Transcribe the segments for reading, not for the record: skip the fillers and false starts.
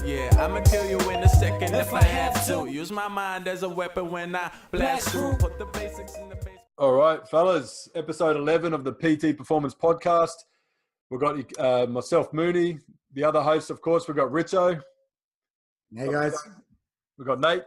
Yeah, I'ma kill you in a second if I have to. Use my mind as a weapon when I blast through. Put the basics in the base. All right, fellas, episode 11 of the PT Performance Podcast. We've got myself, Mooney, the other hosts, of course. We've got Richo. Hey, guys. We've got Nate.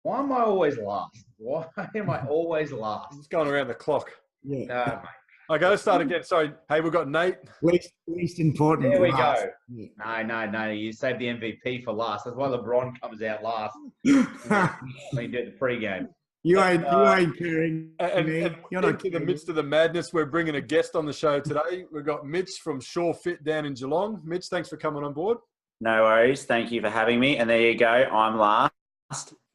Why am I always last? Why am I always I'm last? just going around the clock. Yeah. No, mate. Okay, let's start again. Sorry. Hey, we've got Nate. Least important. There we last. go. Yeah. No. You saved the MVP for last. That's why LeBron comes out last when you do the pregame. You ain't caring. And You're not into the midst of the madness, we're bringing a guest on the show today. We've got Mitch from Sure Fit down in Geelong. Mitch, thanks for coming on board. No worries. Thank you for having me. And there you go. I'm last.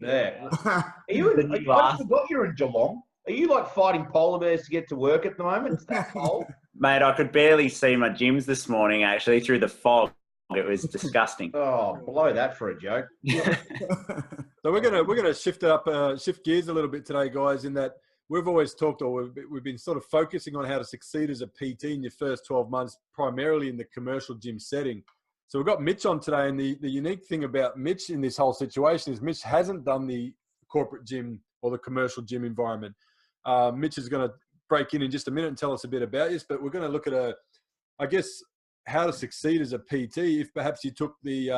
There. Are you I forgot you're in Geelong. Are you like fighting polar bears to get to work at the moment? It's that cold. Mate, I could barely see my gyms this morning, actually, through the fog. It was disgusting. Oh, blow that for a joke. So we're gonna shift gears a little bit today, guys. In that we've always talked, or we've been sort of focusing on how to succeed as a PT in your first 12 months, primarily in the commercial gym setting. So we've got Mitch on today, and the unique thing about Mitch in this whole situation is Mitch hasn't done the corporate gym or the commercial gym environment. Mitch is going to break in just a minute and tell us a bit about this, but we're going to look at how to succeed as a PT if perhaps you took the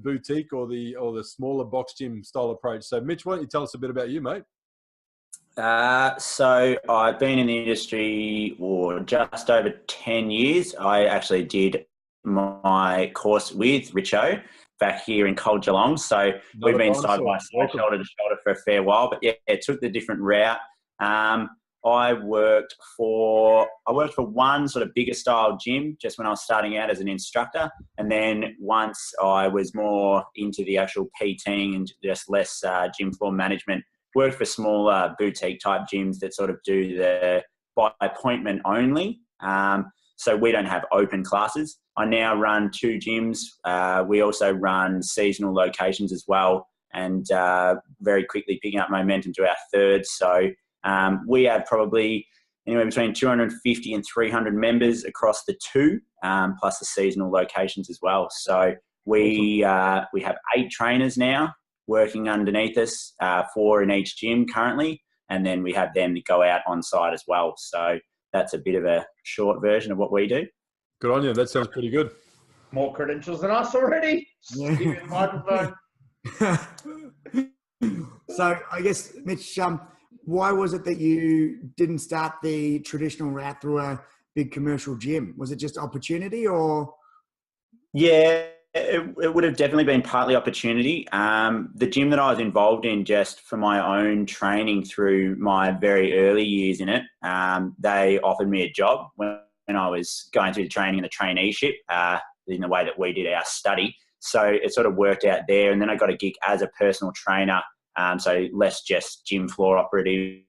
boutique or the smaller box gym style approach. So Mitch, why don't you tell us a bit about you, mate? So I've been in the industry for just over 10 years. I actually did my course with Richo back here in cold Geelong. So we've been side by side, shoulder to shoulder for a fair while, but yeah, it took the different route. I worked for one sort of bigger style gym just when I was starting out as an instructor. And then once I was more into the actual PTing and just less gym floor management, worked for smaller boutique type gyms that sort of do the by appointment only. So we don't have open classes. I now run 2 gyms. We also run seasonal locations as well, and very quickly picking up momentum to our 3rd. So we have probably anywhere between 250 and 300 members across the 2, plus the seasonal locations as well. So we have 8 trainers now working underneath us, 4 in each gym currently, and then we have them that go out on site as well. So that's a bit of a short version of what we do. Good on you. That sounds pretty good. More credentials than us already. Yeah. Give me the microphone. So I guess, Mitch, why was it that you didn't start the traditional route through a big commercial gym? Was it just opportunity or? Yeah, it would have definitely been partly opportunity. The gym that I was involved in, just for my own training through my very early years in it, they offered me a job when I was going through the training and the traineeship in the way that we did our study. So it sort of worked out there. And then I got a gig as a personal trainer, so less just gym floor operative,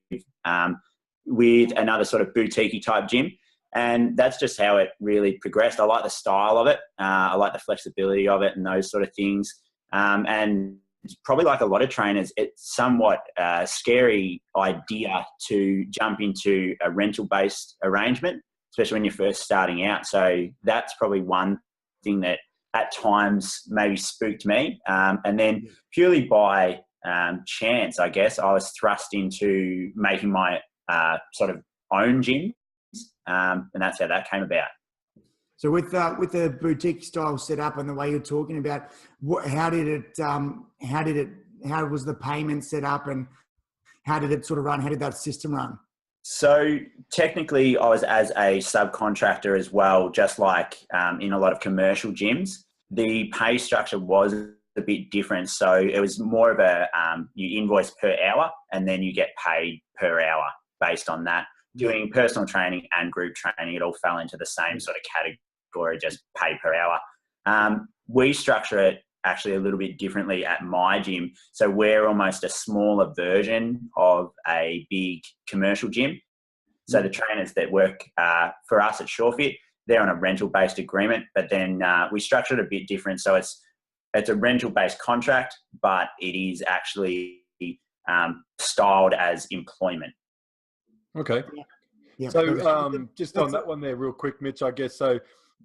with another sort of boutique type gym. And that's just how it really progressed. I like the style of it. I like the flexibility of it and those sort of things. And probably like a lot of trainers, it's somewhat a scary idea to jump into a rental-based arrangement, especially when you're first starting out. So that's probably one thing that at times maybe spooked me. And then purely by chance, I guess, I was thrust into making my sort of own gym. And that's how that came about. So with the boutique style setup and the way you're talking about, how was the payment set up and how did it sort of run? How did that system run? So technically I was as a subcontractor as well, just like in a lot of commercial gyms. The pay structure was a bit different. So it was more of a, you invoice per hour and then you get paid per hour based on that. Doing personal training and group training, it all fell into the same sort of category, just pay per hour. We structure it actually a little bit differently at my gym. So we're almost a smaller version of a big commercial gym. So the trainers that work for us at Sure Fit, they're on a rental-based agreement, but then we structure it a bit different. So it's a rental-based contract, but it is actually styled as employment. Okay. Yeah. So just on that one there real quick, Mitch, I guess, so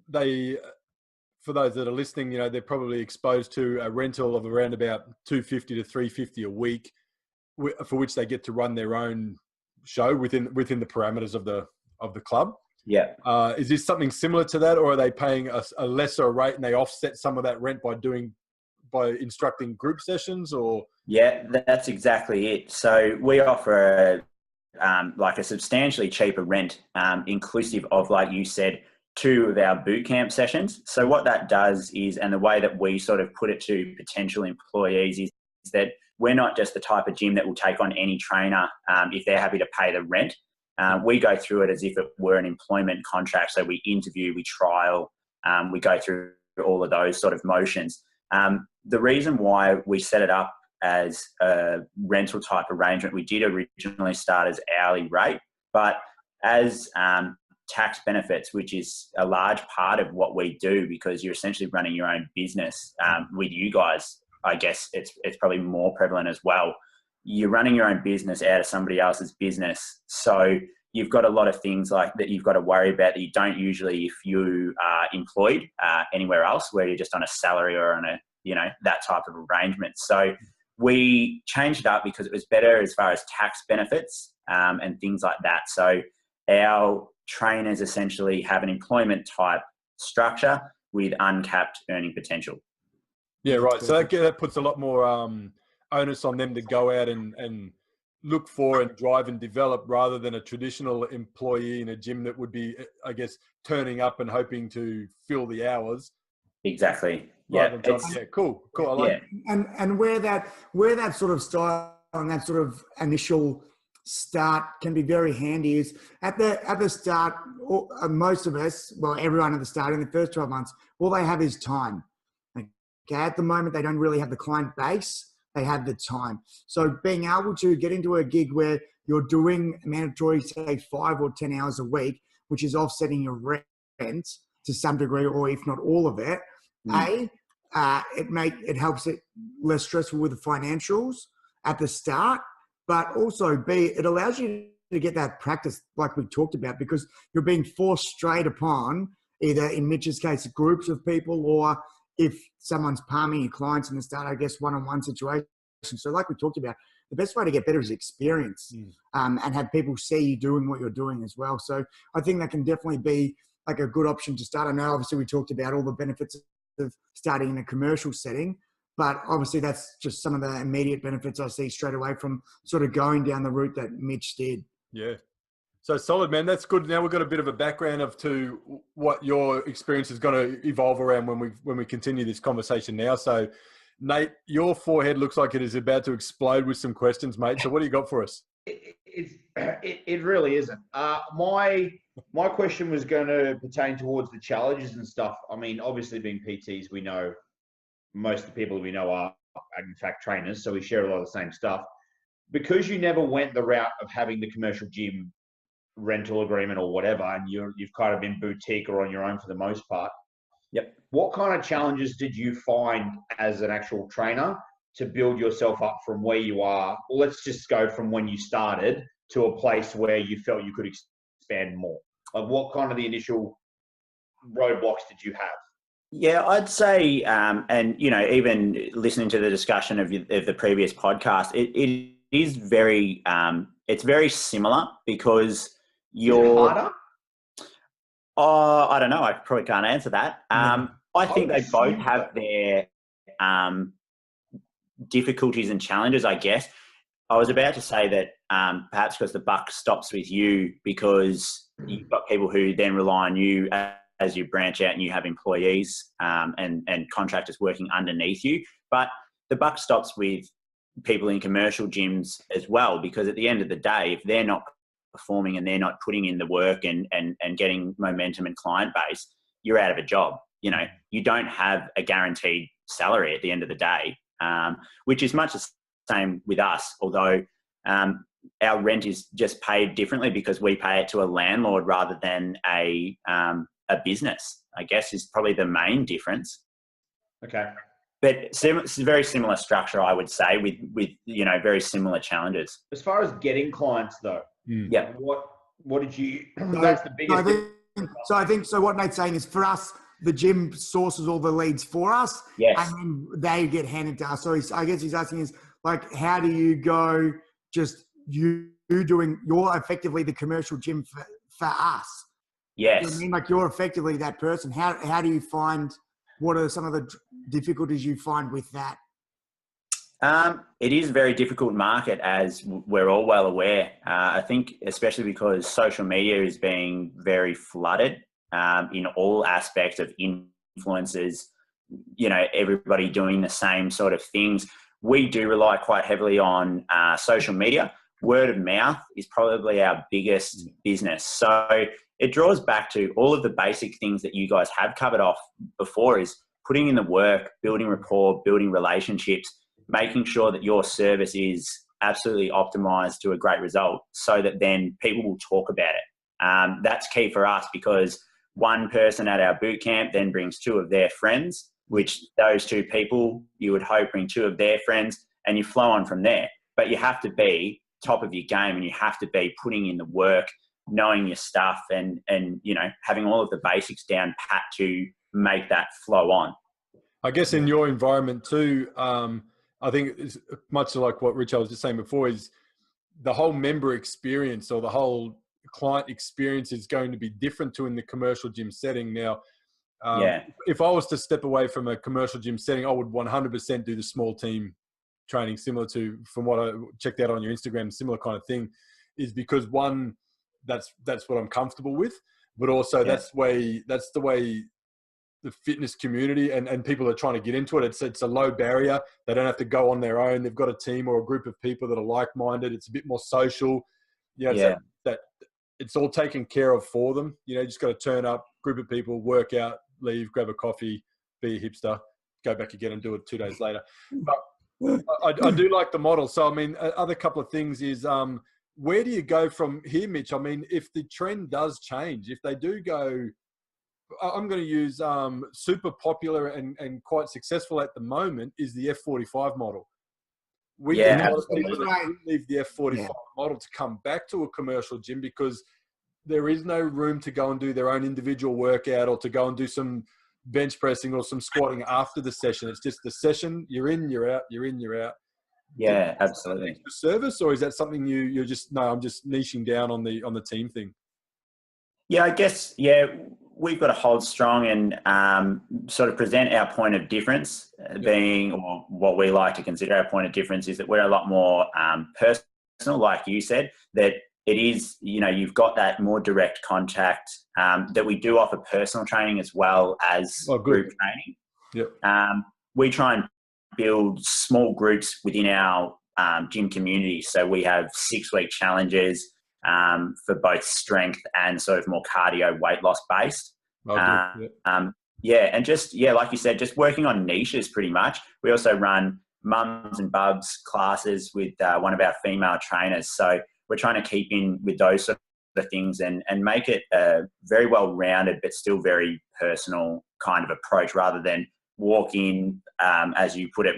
they, for those that are listening, they're probably exposed to a rental of around about $250 to $350 a week, for which they get to run their own show within the parameters of the club. Yeah. Is this something similar to that, or are they paying a lesser rate and they offset some of that rent by instructing group sessions? Or Yeah, that's exactly it. So we offer like a substantially cheaper rent, inclusive of, like you said, 2 of our boot camp sessions. So what that does is, and the way that we sort of put it to potential employees is that we're not just the type of gym that will take on any trainer if they're happy to pay the rent. We go through it as if it were an employment contract. So we interview, we trial, we go through all of those sort of motions. The reason why we set it up as a rental type arrangement, we did originally start as hourly rate, but as tax benefits, which is a large part of what we do, because you're essentially running your own business with you guys. I guess it's probably more prevalent as well. You're running your own business out of somebody else's business. So you've got a lot of things like that you've got to worry about that you don't usually if you are employed anywhere else, where you're just on a salary or on a, that type of arrangement. So we changed it up because it was better as far as tax benefits and things like that. So our trainers essentially have an employment type structure with uncapped earning potential. Yeah, right. So that puts a lot more onus on them to go out and look for and drive and develop, rather than a traditional employee in a gym that would be, I guess, turning up and hoping to fill the hours. Exactly. Yeah. Cool. I like it. And where that sort of style and that sort of initial start can be very handy is at the start, most of us, well, everyone at the start in the first 12 months, all they have is time. Okay, at the moment, they don't really have the client base. They have the time. So being able to get into a gig where you're doing mandatory, say, 5 or 10 hours a week, which is offsetting your rent to some degree, or if not all of it, it helps it less stressful with the financials at the start, but also B, it allows you to get that practice like we talked about, because you're being forced straight upon, either in Mitch's case, groups of people, or if someone's palming your clients in the start, I guess, one-on-one situation. So like we talked about, the best way to get better is experience and have people see you doing what you're doing as well. So I think that can definitely be like a good option to start. I know obviously we talked about all the benefits of starting in a commercial setting, but obviously that's just some of the immediate benefits I see straight away from sort of going down the route that Mitch did. Yeah. So solid, man. That's good. Now we've got a bit of a background to what your experience is going to evolve around when we continue this conversation now. So, Nate, your forehead looks like it is about to explode with some questions, mate. So what do you got for us? It really isn't. My question was going to pertain towards the challenges and stuff. I mean, obviously being PTs, we know most of the people we know are in fact trainers, so we share a lot of the same stuff. Because you never went the route of having the commercial gym rental agreement or whatever, and you've kind of been boutique or on your own for the most part. Yep. What kind of challenges did you find as an actual trainer to build yourself up from where you are? Well, let's just go from when you started to a place where you felt you could expand more. Like, what kind of the initial roadblocks did you have? Yeah, I'd say, and even listening to the discussion of the previous podcast, it is very, it's very similar, because you're harder. I don't know. I probably can't answer that. I think they both have their difficulties and challenges, I guess. I was about to say that perhaps because the buck stops with you, because you've got people who then rely on you as you branch out and you have employees and contractors working underneath you. But the buck stops with people in commercial gyms as well, because at the end of the day, if they're not performing and they're not putting in the work and getting momentum and client base, you're out of a job. You don't have a guaranteed salary at the end of the day, which is much the same with us, although our rent is just paid differently because we pay it to a landlord rather than a business, I guess, is probably the main difference. Okay. But it's a very similar structure, I would say, with very similar challenges. As far as getting clients, though, yeah. What did you? That's the biggest. So I think what Nate's saying is, for us, the gym sources all the leads for us, Yes. and then they get handed to us. So I guess he's asking is like, how do you go? Just you're effectively the commercial gym for us. Yes. You know what I mean? Like you're effectively that person. How do you find? What are some of the difficulties you find with that? It is a very difficult market, as we're all well aware. I think especially because social media is being very flooded in all aspects of influencers, everybody doing the same sort of things. We do rely quite heavily on social media. Word of mouth is probably our biggest business. So it draws back to all of the basic things that you guys have covered off before, is putting in the work, building rapport, building relationships, making sure that your service is absolutely optimized to a great result, so that then people will talk about it. That's key for us, because one person at our boot camp then brings two of their friends, which those two people you would hope bring two of their friends, and you flow on from there. But you have to be top of your game, and you have to be putting in the work, knowing your stuff, and having all of the basics down pat to make that flow on. I guess in your environment too, I think it's much like what Rich was just saying before, is the whole member experience or the whole client experience is going to be different to in the commercial gym setting. Now, if I was to step away from a commercial gym setting, I would 100% do the small team training, similar to, from what I checked out on your Instagram, similar kind of thing, is because one, that's what I'm comfortable with, but also that's the way the fitness community and people are trying to get into it. It's a low barrier. They don't have to go on their own. They've got a team or a group of people that are like-minded. It's a bit more social. That it's all taken care of for them. You just got to turn up, group of people, work out, leave, grab a coffee, be a hipster, go back again and do it 2 days later. But I do like the model. So, I mean, other couple of things is, where do you go from here, Mitch? I mean, if the trend does change, if they do go, I'm going to use super popular and quite successful at the moment is the F45 model. We get a lot of people that leave the F45 model to come back to a commercial gym because there is no room to go and do their own individual workout or to go and do some bench pressing or some squatting after the session. It's just the session, you're in, you're out, you're in, you're out. Yeah, absolutely. Service, or is that something you're just, no, I'm just niching down on the team thing? Yeah, I guess, we've got to hold strong and sort of present our point of difference, being, or what we like to consider our point of difference, is that we're a lot more personal, like you said, that it is, you've got that more direct contact, that we do offer personal training as well as group training. Yep. We try and build small groups within our gym community. So we have 6-week challenges for both strength and sort of more cardio weight loss based. And just, like you said, just working on niches pretty much. We also run mums and bubs classes with one of our female trainers. So we're trying to keep in with those sort of things and make it a very well-rounded but still very personal kind of approach, rather than walk in, as you put it,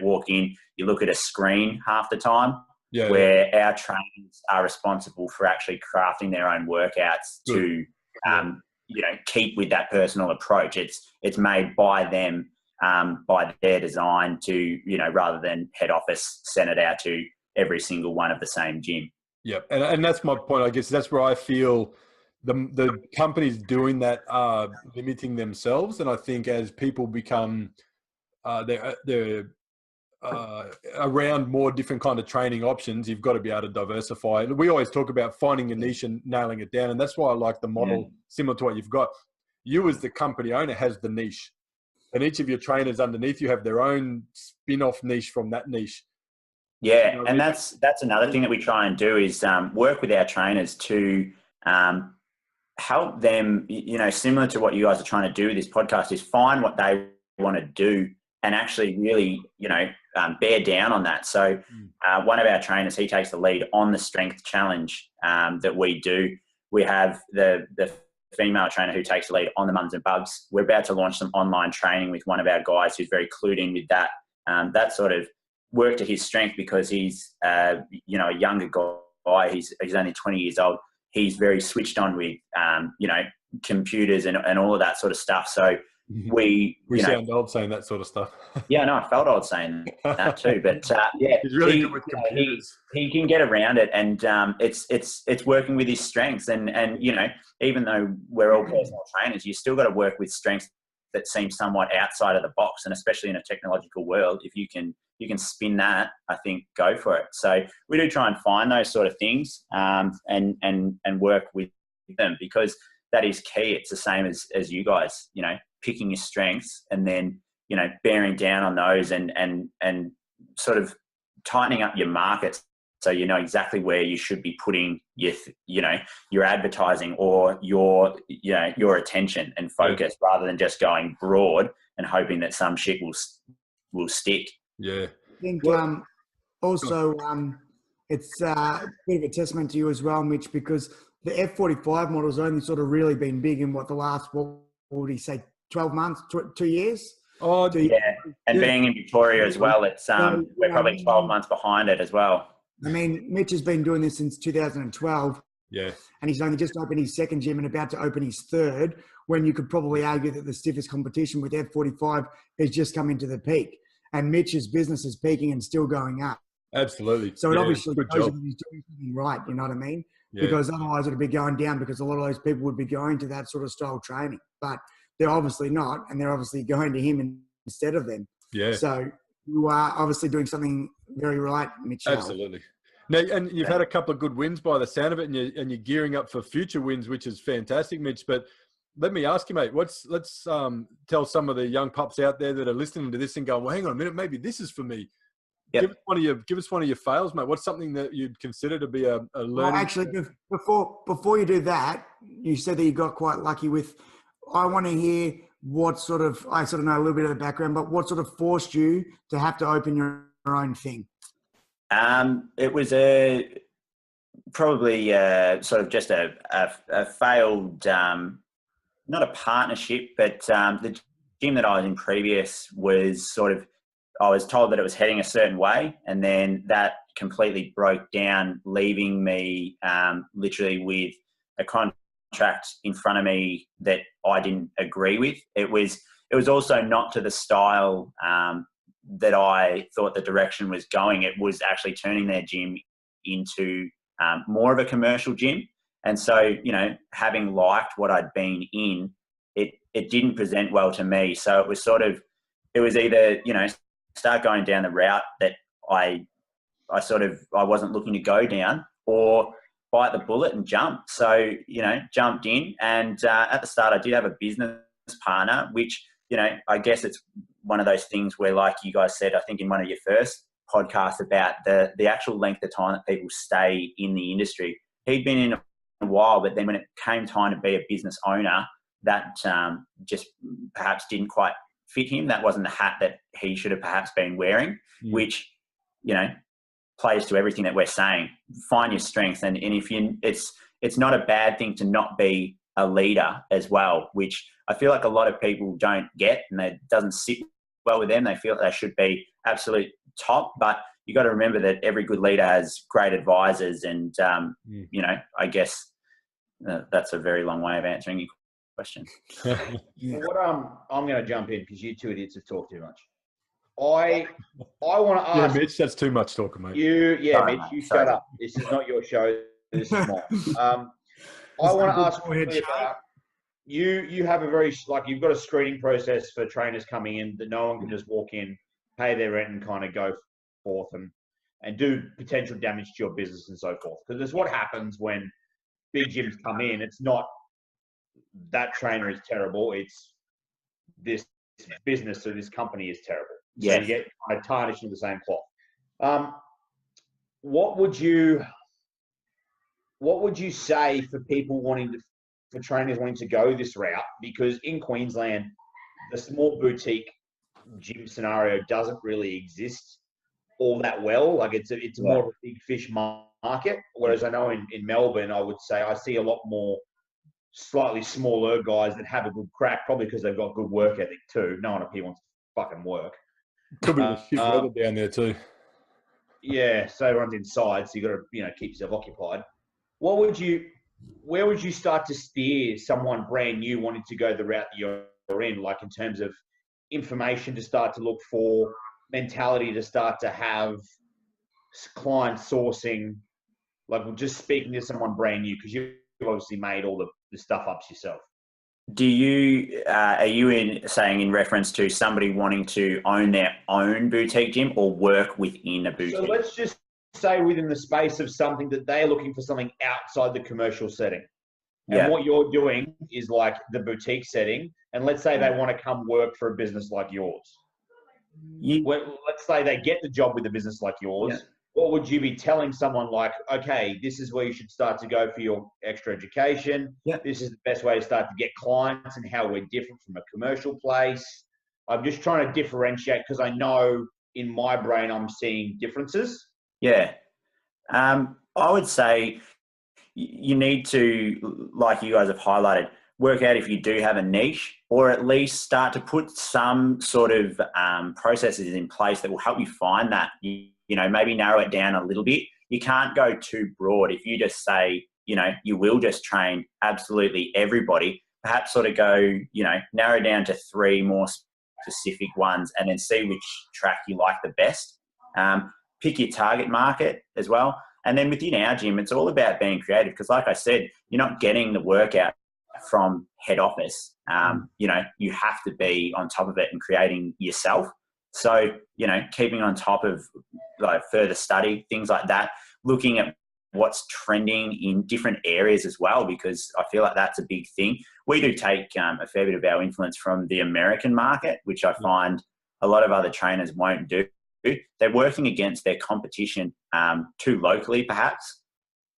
you look at a screen half the time, where our trainers are responsible for actually crafting their own workouts to, keep with that personal approach. It's made by them, by their design to, rather than head office send it out to every single one of the same gym. Yeah. And that's my point. I guess that's where I feel the companies doing that are limiting themselves. And I think as people become, they're around more different kind of training options, you've got to be able to diversify. We always talk about finding a niche and nailing it down. And that's why I like the model similar to what you've got. You as the company owner has the niche, and each of your trainers underneath you have their own spin-off niche from that niche. Yeah. And that's another thing that we try and do is work with our trainers to help them, similar to what you guys are trying to do with this podcast, is find what they want to do and actually really, bear down on that. So one of our trainers, he takes the lead on the strength challenge that we do. We have the female trainer who takes the lead on the mums and bubs. We're about to launch some online training with one of our guys who's very clued in with that. That sort of work to his strength, because he's, a younger guy. He's only 20 years old. He's very switched on with, computers and all of that sort of stuff. So we sound old saying that sort of stuff. Yeah, no, I felt old saying that too, but yeah, he's really good with computers. He can get around it, and it's working with his strengths, and even though we're all personal trainers, you still got to work with strengths that seem somewhat outside of the box, and especially in a technological world, if you can spin that, I think go for it. So we do try and find those sort of things, and work with them, because that is key. It's the same as you guys, picking your strengths and then, bearing down on those and sort of tightening up your markets so you know exactly where you should be putting your advertising or your attention and focus, rather than just going broad and hoping that some shit will stick. Yeah. I think also it's a bit of a testament to you as well, Mitch, because the F45 model has only sort of really been big in the last, what would he say, 12 months, 2 years? Oh, yeah. And being in Victoria as well, it's we're probably 12 months behind it as well. I mean, Mitch has been doing this since 2012. Yeah. And he's only just opened his second gym and about to open his third, when you could probably argue that the stiffest competition with F45 has just come into the peak. And Mitch's business is peaking and still going up. Absolutely. So it obviously shows that he's doing something right, you know what I mean? Yeah. Because otherwise it would be going down, because a lot of those people would be going to that sort of style training. But they're obviously not, and they're obviously going to him instead of them. Yeah. So you are obviously doing something very right, Mitch. Absolutely. Now, and you've had a couple of good wins by the sound of it, and you're gearing up for future wins, which is fantastic, Mitch. But let me ask you, mate, let's tell some of the young pups out there that are listening to this and going, well, hang on a minute, maybe this is for me. Yep. Give us one of your fails, mate. What's something that you'd consider to be a learning? Well, actually, before you do that, you said that you got quite lucky with. I want to hear what sort of. I sort of know a little bit of the background, but what sort of forced you to have to open your own thing? It was probably sort of just a failed, not a partnership, but the gym that I was in previous was sort of. I was told that it was heading a certain way, and then that completely broke down, leaving me literally with a contract in front of me that I didn't agree with. It was also not to the style that I thought the direction was going. It was actually turning their gym into more of a commercial gym. And so, having liked what I'd been in, it didn't present well to me. So it was either, start going down the route that I wasn't looking to go down, or bite the bullet and jump. So, jumped in, and at the start I did have a business partner, which, I guess it's one of those things where, like you guys said, I think in one of your first podcasts, about the actual length of time that people stay in the industry. He'd been in a while, but then when it came time to be a business owner, that just perhaps didn't quite fit him. That wasn't the hat that he should have perhaps been wearing, which, plays to everything that we're saying. Find your strengths. And if it's not a bad thing to not be a leader as well, which I feel like a lot of people don't get, and it doesn't sit well with them. They feel they should be absolute top, but you got to remember that every good leader has great advisors. And, I guess that's a very long way of answering your question. What I'm going to jump in, because you two idiots have talked too much. I want to ask. Yeah, Mitch, that's too much talking, mate. Mitch, you shut up. This is not your show. This is mine. I want to ask you have a very, you've got a screening process for trainers coming in that no one can just walk in, pay their rent, and kind of go forth and do potential damage to your business and so forth. Because it's what happens when big gyms come in. It's not that trainer is terrible. It's this business or this company is terrible. Yeah. So you get kind of tarnished in the same cloth. What would you say for people for trainers wanting to go this route? Because in Queensland, the small boutique gym scenario doesn't really exist all that well. Like it's more of a big fish market. Whereas I know in Melbourne, I would say I see a lot more slightly smaller guys that have a good crack, probably because they've got good work ethic too. No one up here wants to fucking work. Could be the shit weather down there too. Yeah, so everyone's inside, so you got to keep yourself occupied. Where would you start to steer someone brand new wanting to go the route that you're you're in, like in terms of information to start to look for, mentality to start to have, client sourcing, like just speaking to someone brand new, because you've obviously made all the stuff ups yourself. Do you are you saying in reference to somebody wanting to own their own boutique gym or work within a boutique? So let's just say within the space of something that they're looking for something outside the commercial setting. And what you're doing is like the boutique setting. And let's say they want to come work for a business like yours. Let's say they get the job with a business like yours. Yeah. What would you be telling someone like, okay, this is where you should start to go for your extra education. Yeah. This is the best way to start to get clients and how we're different from a commercial place. I'm just trying to differentiate because I know in my brain I'm seeing differences. Yeah. I would say you need to, like you guys have highlighted, work out if you do have a niche, or at least start to put some sort of processes in place that will help you find that. You know, maybe narrow it down a little bit. You can't go too broad. If you just say, you know, you will just train absolutely everybody, perhaps sort of go, you know, narrow down to 3 more specific ones and then see which track you like the best. Pick your target market as well. And then within our gym, it's all about being creative because, like I said, you're not getting the workout from head office. You know, you have to be on top of it and creating yourself. So, you know, keeping on top of like further study, things like that, looking at what's trending in different areas as well, because I feel like that's a big thing. We do take a fair bit of our influence from the American market, which I find a lot of other trainers won't do. They're working against their competition too locally, perhaps.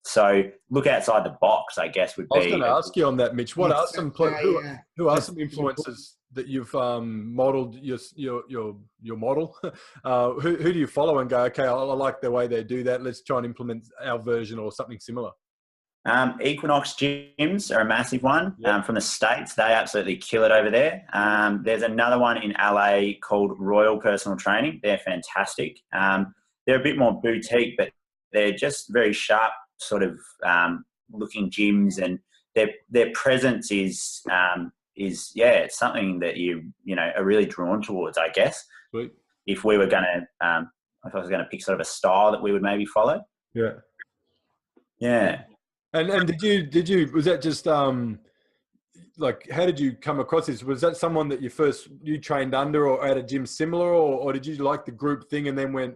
So look outside the box, I guess, would be. I was going to ask you on that, Mitch. What are some who are some influences that you've modeled your model? Who do you follow and go, okay, I like the way they do that. Let's try and implement our version or something similar. Equinox gyms are a massive one from the States. They absolutely kill it over there. There's another one in LA called Royal Personal Training. They're fantastic. They're a bit more boutique, but they're just very sharp sort of looking gyms, and their presence is it's something that you know are really drawn towards, I guess. Sweet. If we were going to if I was going to pick sort of a style that we would maybe follow. Yeah. And did you was that just like how did you come across this? Was that someone that you trained under or at a gym similar, or did you like the group thing and then went,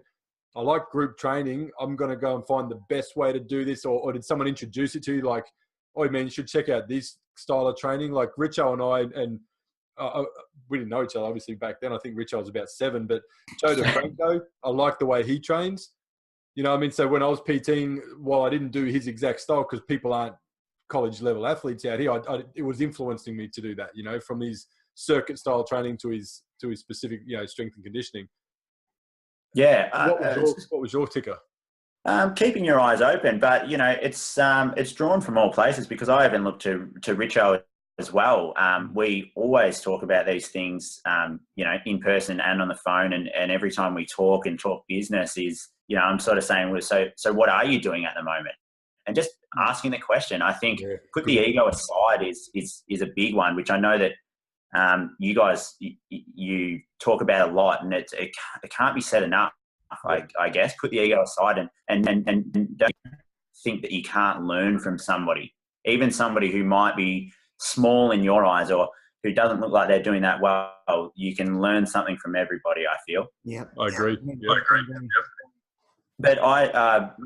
I like group training, I'm going to go and find the best way to do this, or did someone introduce it to you like, oh man, you should check out this style of training? Like Richo and I, and we didn't know each other obviously back then. I think Richo was about 7, but Joe DeFranco, I like the way he trains. You know what I mean? So when I was PTing, while I didn't do his exact style because people aren't college level athletes out here, it was influencing me to do that, you know, from his circuit style training to his specific, you know, strength and conditioning. Yeah. What was your ticker? Keeping your eyes open, but you know, it's drawn from all places because I even look to Richo as well. We always talk about these things, you know, in person and on the phone, and every time we talk business is, you know, I'm sort of saying, well, so what are you doing at the moment? And just asking the question. I think put the ego aside is a big one, which I know that you guys you talk about a lot, and it can't be said enough. I guess put the ego aside and don't think that you can't learn from somebody, even somebody who might be small in your eyes or who doesn't look like they're doing that well. You can learn something from everybody, I feel. Yeah, I agree. I agree. But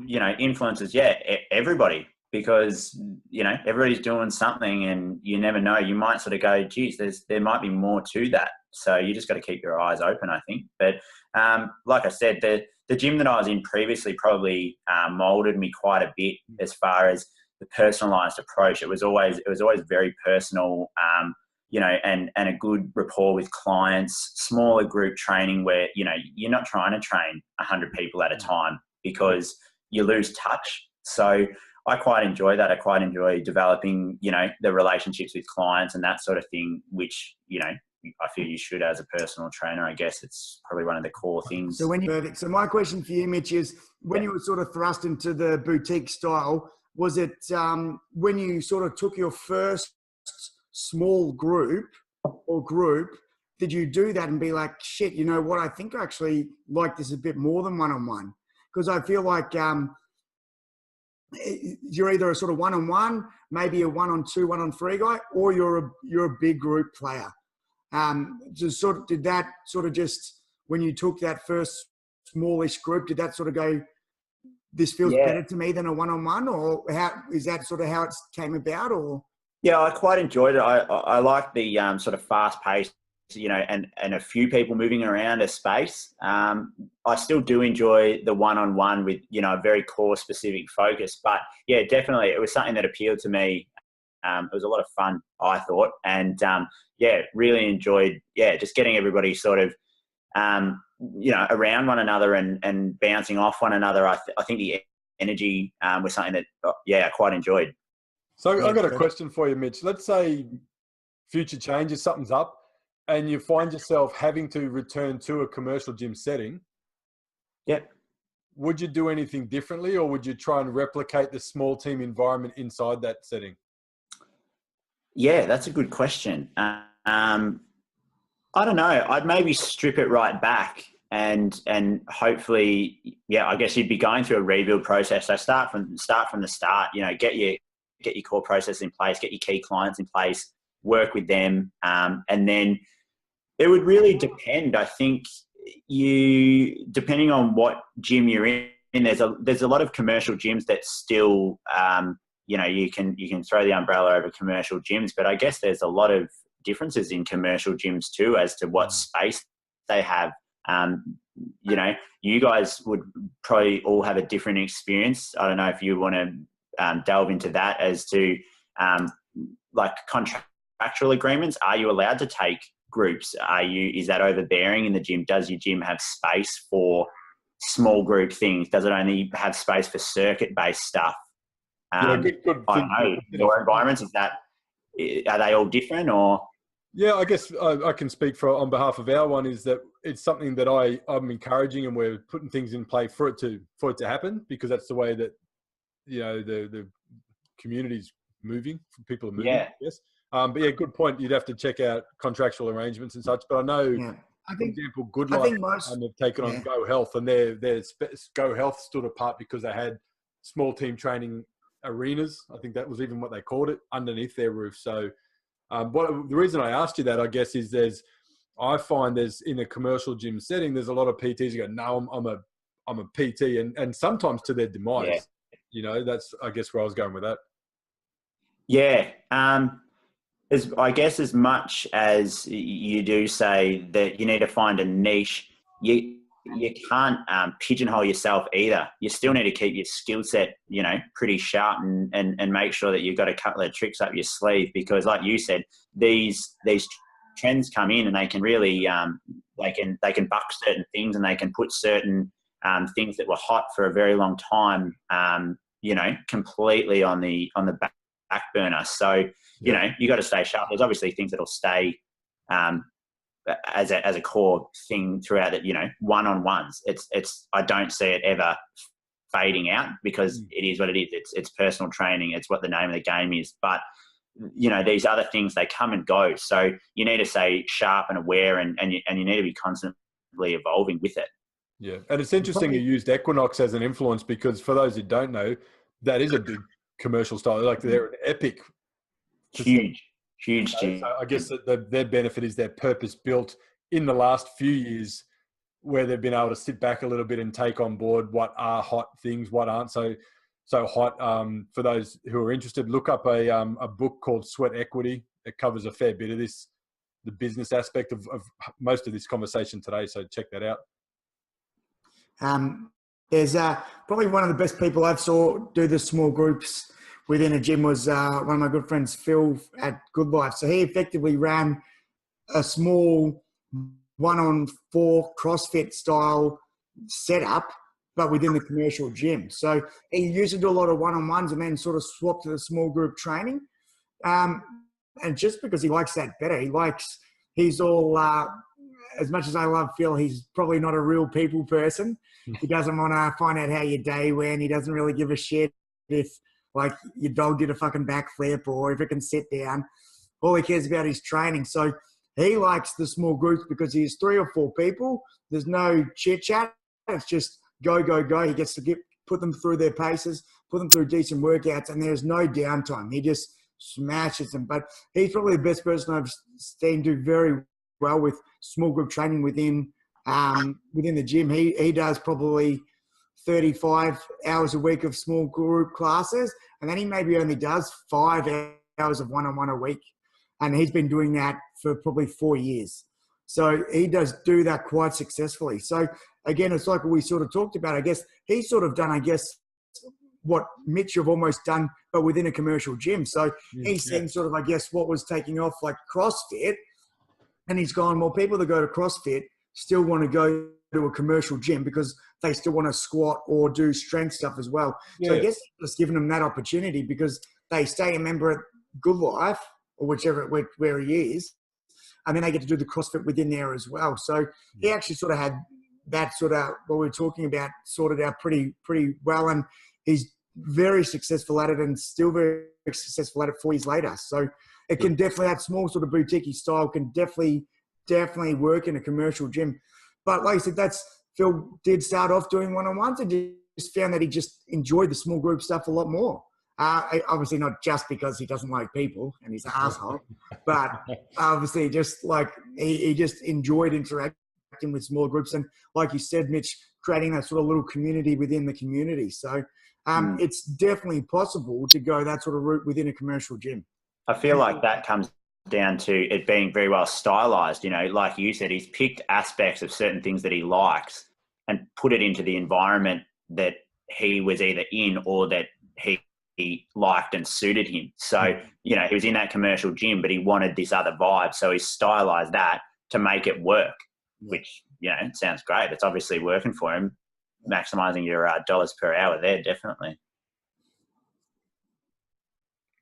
you know, influencers, everybody, because, you know, everybody's doing something and you never know. You might sort of go, geez, there might be more to that. So you just got to keep your eyes open, I think. But like I said, the gym that I was in previously probably molded me quite a bit as far as the personalized approach. It was always very personal, you know, and a good rapport with clients, smaller group training where, you know, you're not trying to train 100 people at a time because you lose touch. So I quite enjoy that. I quite enjoy developing, you know, the relationships with clients and that sort of thing, which, you know, I feel you should as a personal trainer. I guess it's probably one of the core things. So my question for you, Mitch, is when you were sort of thrust into the boutique style, was it when you sort of took your first small group or group, did you do that and be like, shit, you know what? I think I actually like this a bit more than one-on-one. Because I feel like you're either a sort of one-on-one, maybe a one-on-two, one-on-three guy, or you're a big group player. Did that sort of just, when you took that first smallish group, did that sort of go, this feels better to me than a one-on-one, or how is that sort of how it came about? Or yeah, I quite enjoyed it. I like the sort of fast pace, you know, and a few people moving around a space. I still do enjoy the one-on-one with, you know, a very core specific focus. But yeah, definitely, it was something that appealed to me. It was a lot of fun, I thought, and yeah, really enjoyed just getting everybody sort of you know, around one another and bouncing off one another. I think the energy was something that I quite enjoyed. So I've got a question for you, Mitch. Let's say future changes, something's up, and you find yourself having to return to a commercial gym setting. Yep. Would you do anything differently, or would you try and replicate the small team environment inside that setting? Yeah, that's a good question. I don't know. I'd maybe strip it right back and hopefully, I guess you'd be going through a rebuild process. So start from the start. You know, get your core process in place, get your key clients in place, work with them, and then it would really depend. I think depending on what gym you're in, there's a lot of commercial gyms that still, you know, you can throw the umbrella over commercial gyms, but I guess there's a lot of differences in commercial gyms too as to what space they have. You know, you guys would probably all have a different experience. I don't know if you want to delve into that as to like contractual agreements. Are you allowed to take groups? Is that overbearing in the gym? Does your gym have space for small group things? Does it only have space for circuit-based stuff? Good I don't know. Your environments, are they all different, or? Yeah, I guess I can speak on behalf of our one, is that it's something that I'm encouraging, and we're putting things in play for it to happen, because that's the way that, you know, the community's moving, people are moving. Yeah. Yes. But yeah, good point. You'd have to check out contractual arrangements and such. But I know, for example, Good Life have taken on Go Health, and their Go Health stood apart because they had small team training arenas. I think that was even what they called it, underneath their roof. So the reason I asked you that, I guess, is I find in a commercial gym setting, there's a lot of PTs who go, no, I'm a PT, and sometimes to their demise. Yeah. You know, that's, I guess, where I was going with that. Yeah. I guess as much as you do say that you need to find a niche, you can't pigeonhole yourself either. You still need to keep your skill set, you know, pretty sharp and make sure that you've got a couple of tricks up your sleeve, because like you said, these trends come in and they can really, they can buck certain things, and they can put certain things that were hot for a very long time, you know, completely on the back burner. So, you know, you got to stay sharp. There's obviously things that'll stay, as a core thing throughout that, you know, one-on-ones. I don't see it ever fading out, because it is what it is. It's personal training. It's what the name of the game is. But, you know, these other things, they come and go. So you need to stay sharp and aware, and you need to be constantly evolving with it. Yeah. And it's interesting you used Equinox as an influence, because for those who don't know, that is a big commercial style. Like, they're an epic. Huge. So I guess that their benefit is they're purpose built in the last few years, where they've been able to sit back a little bit and take on board what are hot things, what aren't so hot. For those who are interested, look up a book called Sweat Equity. It covers a fair bit of this, the business aspect of most of this conversation today. So check that out. There's probably one of the best people I've saw do the small groups within a gym was one of my good friends, Phil, at Good Life. So he effectively ran a small 1-on-4 CrossFit style setup, but within the commercial gym. So he used to do a lot of one-on-ones and then sort of swapped to the small group training. And just because he likes that better, he's all, as much as I love Phil, he's probably not a real people person. He doesn't want to find out how your day went. He doesn't really give a shit if, like, your dog did a fucking backflip or if it can sit down. All he cares about is training. So He likes the small groups because he's 3 or 4 people. There's no chit chat. It's just go, go, go. He gets to put them through their paces, put them through decent workouts, and there's no downtime. He just smashes them. But he's probably the best person I've seen do very well with small group training within the gym. He does probably 35 hours a week of small group classes, and then he maybe only does 5 hours of one-on-one a week. And he's been doing that for probably 4 years. So he does do that quite successfully. So again, it's like what we sort of talked about. I guess he's sort of done, what Mitch have almost done, but within a commercial gym. So he's seen sort of, what was taking off like CrossFit. And he's gone, well, people that go to CrossFit still want to go to a commercial gym because they still want to squat or do strength stuff as well. Yeah. So I guess he's just given them that opportunity because they stay a member at Good Life or where he is, and then they get to do the CrossFit within there as well. So he actually sort of had that sort of what we were talking about sorted out pretty well, and he's very successful at it and still very successful at it 4 years later. So it can definitely, that small sort of boutique style can definitely work in a commercial gym. But like I said, Phil did start off doing one-on-ones and just found that he just enjoyed the small group stuff a lot more. Obviously not just because he doesn't like people and he's an asshole, but obviously just like he just enjoyed interacting with small groups. And like you said, Mitch, creating that sort of little community within the community. So it's definitely possible to go that sort of route within a commercial gym. I feel like that comes down to it being very well stylized. You know, like you said, he's picked aspects of certain things that he likes and put it into the environment that he was either in or that he liked and suited him. So, you know, he was in that commercial gym, but he wanted this other vibe. So he stylized that to make it work, which, you know, it sounds great. It's obviously working for him, maximizing your dollars per hour there, definitely.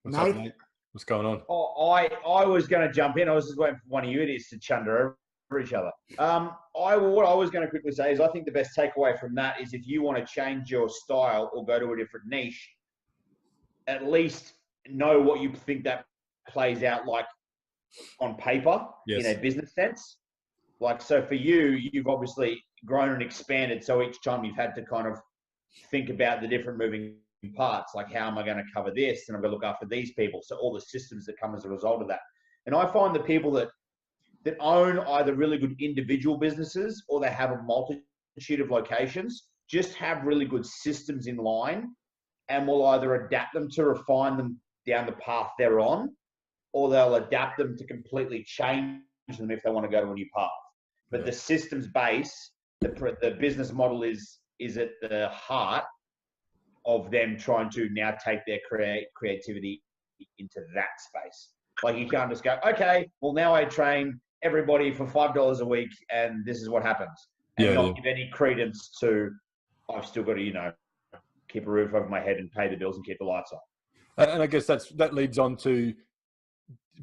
What's up, mate? What's going on? Oh, I was going to jump in. I was just waiting for one of you idiots to chunder over each other. What I was going to quickly say is I think the best takeaway from that is if you want to change your style or go to a different niche, at least know what you think that plays out like on paper in a business sense. Like, so for you, you've obviously grown and expanded. So each time you've had to kind of think about the different moving parts, like how am I going to cover this? And I'm going to look after these people. So all the systems that come as a result of that. And I find the people that own either really good individual businesses or they have a multitude of locations just have really good systems in line and will either adapt them to refine them down the path they're on, or they'll adapt them to completely change them if they want to go to a new path. But the systems base, the business model is at the heart of them trying to now take their creativity into that space. Like you can't just go, okay, well now I train everybody for $5 a week and this is what happens. And not give any credence to, I've still got to, you know, keep a roof over my head and pay the bills and keep the lights on. And I guess that leads on to,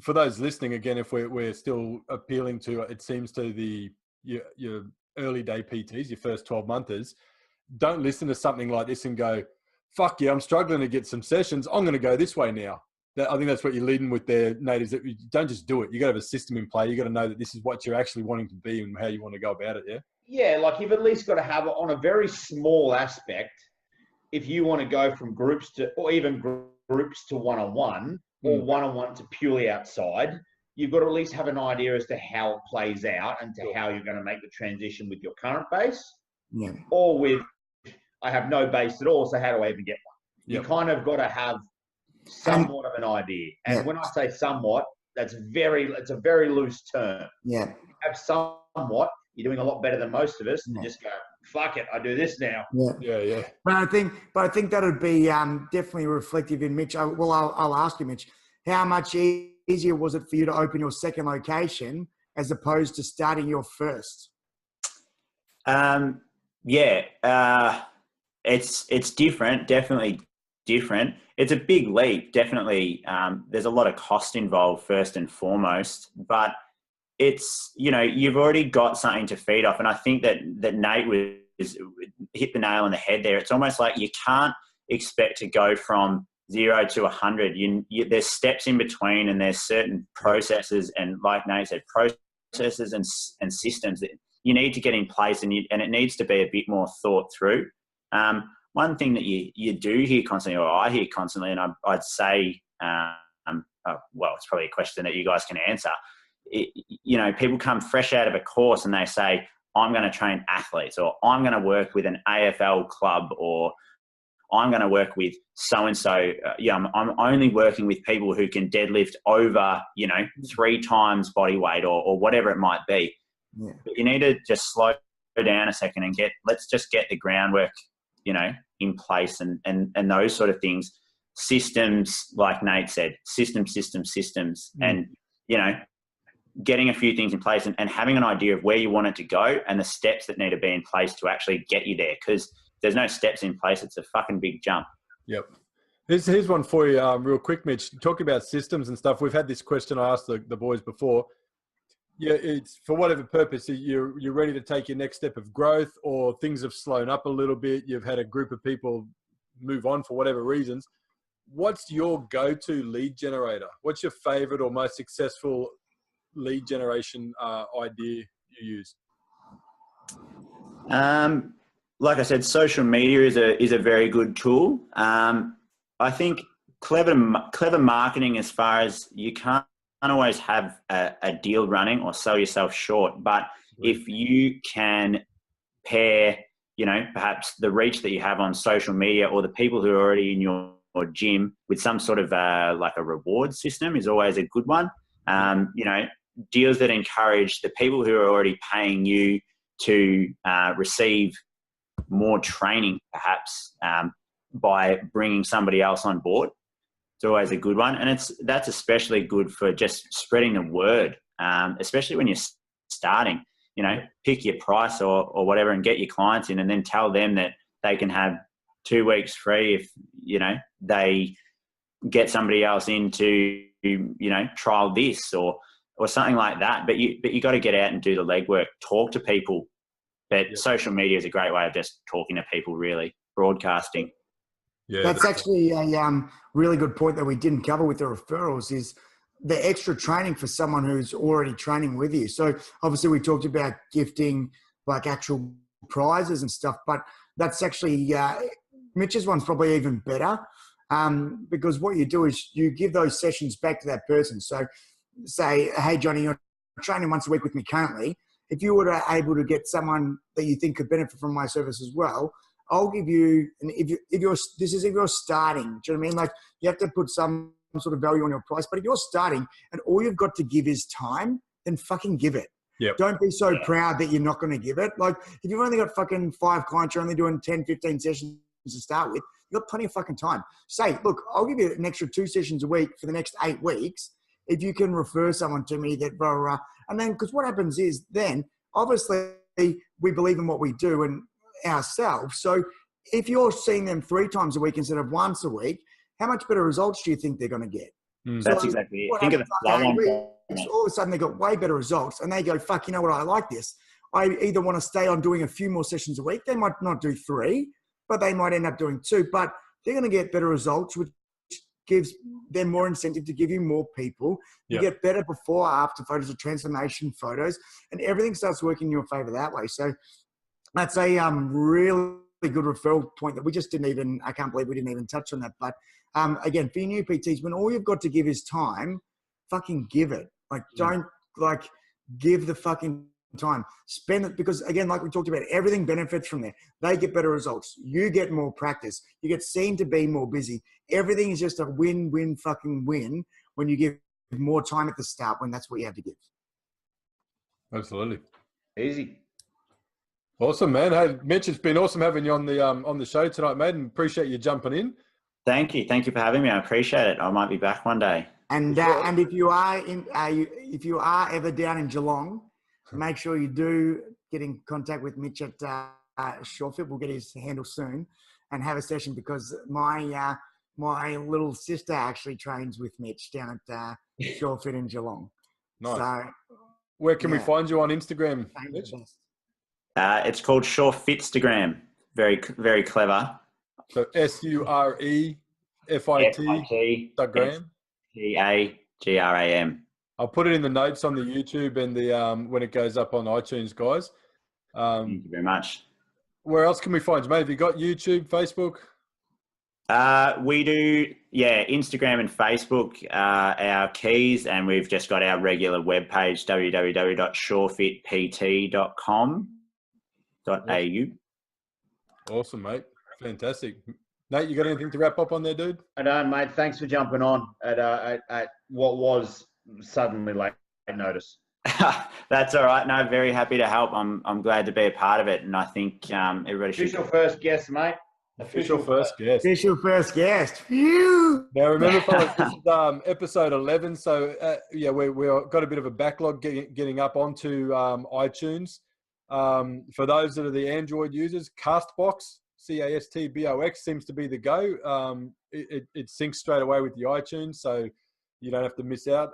for those listening, again, if we're still appealing to, it seems to your early day PTs, your first 12-monthers, don't listen to something like this and go, fuck yeah, I'm struggling to get some sessions. I'm going to go this way now. I think that's what you're leading with there, Nate, is that you don't just do it. You got to have a system in play. You got to know that this is what you're actually wanting to be and how you want to go about it. Yeah. Yeah. Like you've at least got to have it on a very small aspect. If you want to go from groups to, or even groups to one-on-one or one-on-one to purely outside, you've got to at least have an idea as to how it plays out and to how you're going to make the transition with your current base or with, I have no base at all. So how do I even get one? You kind of got to have somewhat of an idea. And when I say somewhat, it's a very loose term. Yeah. If you have somewhat, you're doing a lot better than most of us and just go, fuck it, I do this now. Yeah. But I think that would be definitely reflective in Mitch. I'll ask you, Mitch, how much easier was it for you to open your second location as opposed to starting your first? It's different, definitely different. It's a big leap, definitely. There's a lot of cost involved first and foremost, but it's, you know, you've already got something to feed off. And I think that Nate hit the nail on the head there. It's almost like you can't expect to go from 0 to 100. There's steps in between and there's certain processes. And like Nate said, processes processes and systems that you need to get in place, and it needs to be a bit more thought through. One thing that you do hear constantly, or I hear constantly, and I'd say, well, it's probably a question that you guys can answer. People come fresh out of a course and they say, I'm going to train athletes, or I'm going to work with an AFL club, or I'm going to work with so-and-so. I'm only working with people who can deadlift over, 3 times body weight or whatever it might be. Yeah. But you need to just slow down a second and let's just get the groundwork, in place and those sort of things. Systems, like Nate said, systems. And, getting a few things in place and having an idea of where you want it to go and the steps that need to be in place to actually get you there. Because if there's no steps in place, it's a fucking big jump. Yep. Here's one for you real quick, Mitch. Talking about systems and stuff, we've had this question I asked the boys before. Yeah, it's for whatever purpose, you're ready to take your next step of growth, or things have slowed up a little bit. You've had a group of people move on for whatever reasons. What's your go-to lead generator? What's your favorite or most successful lead generation idea you use? Like I said, social media is a very good tool. I think clever marketing, as far as you can't always have a deal running or sell yourself short, but if you can pair, perhaps the reach that you have on social media or the people who are already in your gym with some sort of like a reward system is always a good one. Deals that encourage the people who are already paying you to receive more training, perhaps by bringing somebody else on board. It's always a good one. And that's especially good for just spreading the word, especially when you're starting. Pick your price or whatever and get your clients in, and then tell them that they can have 2 weeks free if, they get somebody else in to, trial this or something like that. But you got to get out and do the legwork, talk to people. But social media is a great way of just talking to people, really, broadcasting. Yeah, that's actually a really good point that we didn't cover with the referrals is the extra training for someone who's already training with you. So obviously we talked about gifting like actual prizes and stuff, but that's actually Mitch's one's probably even better because what you do is you give those sessions back to that person. So say, hey, Johnny, you're training once a week with me currently. If you were able to get someone that you think could benefit from my service as well, I'll give you, and if you're starting, do you know what I mean? Like you have to put some sort of value on your price, but if you're starting and all you've got to give is time, then fucking give it. Yep. Don't be so proud that you're not going to give it. Like if you've only got fucking 5 clients, you're only doing 10, 15 sessions to start with, you've got plenty of fucking time. Say, look, I'll give you an extra 2 sessions a week for the next 8 weeks if you can refer someone to me that, and then, because what happens is then, obviously, we believe in what we do and ourselves. So if you're seeing them 3 times a week instead of once a week, how much better results do you think they're going to get? That's exactly it. Think of the flow on. All of a sudden, they got way better results, and they go, fuck, you know what, I like this. I either want to stay on doing a few more sessions a week. They might not do 3, but they might end up doing 2. But they're going to get better results, which gives them more incentive to give you more people. You get better before, after photos or transformation photos, and everything starts working in your favor that way. So that's a really good referral point that we just didn't even, I can't believe we didn't even touch on that. But again, for your new PTs, when all you've got to give is time, fucking give it. Like, don't give the fucking time. Spend it, because again, like we talked about, everything benefits from there. They get better results. You get more practice. You get seen to be more busy. Everything is just a win-win fucking win when you give more time at the start, when that's what you have to give. Absolutely. Easy. Awesome, man. Hey, Mitch, it's been awesome having you on the show tonight, mate, and appreciate you jumping in. Thank you for having me. I appreciate it. I might be back one day. And and if you are if you are ever down in Geelong, make sure you do get in contact with Mitch at Sure Fit. We'll get his handle soon and have a session, because my little sister actually trains with Mitch down at Sure Fit in Geelong. Nice. So, where can we find you on Instagram, Mitch? It's called Sure Fitstagram. Very, very clever. So SUREFIT. FIT. Instagram. TAGRAM. I'll put it in the notes on the YouTube and the when it goes up on iTunes, guys. Thank you very much. Where else can we find you, mate? Have you got YouTube, Facebook? We do, Instagram and Facebook are our keys, and we've just got our regular webpage, www.surefitpt.com.au. Awesome, mate. Fantastic. Nate, you got anything to wrap up on there, dude? I don't, mate. Thanks for jumping on at what was suddenly late notice. That's all right. No, very happy to help. I'm glad to be a part of it, and I think everybody should. Official first guest, mate. Official first guest. Official first guest. Phew. Now, remember, fellas, this is episode 11. So, we've got a bit of a backlog getting up onto iTunes. For those that are the Android users, Castbox, Castbox seems to be the go. It syncs straight away with the iTunes, so you don't have to miss out.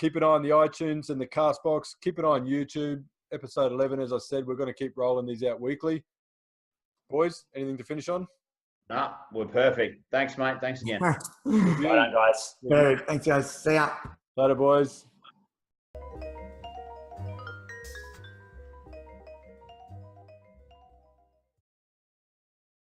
Keep an eye on the iTunes and the Castbox. Keep an eye on YouTube. Episode 11, as I said, we're going to keep rolling these out weekly. Boys, anything to finish on? Nah, we're perfect. Thanks, mate. Thanks again. Well done, guys. Good. Thanks, guys. See ya. Later, boys.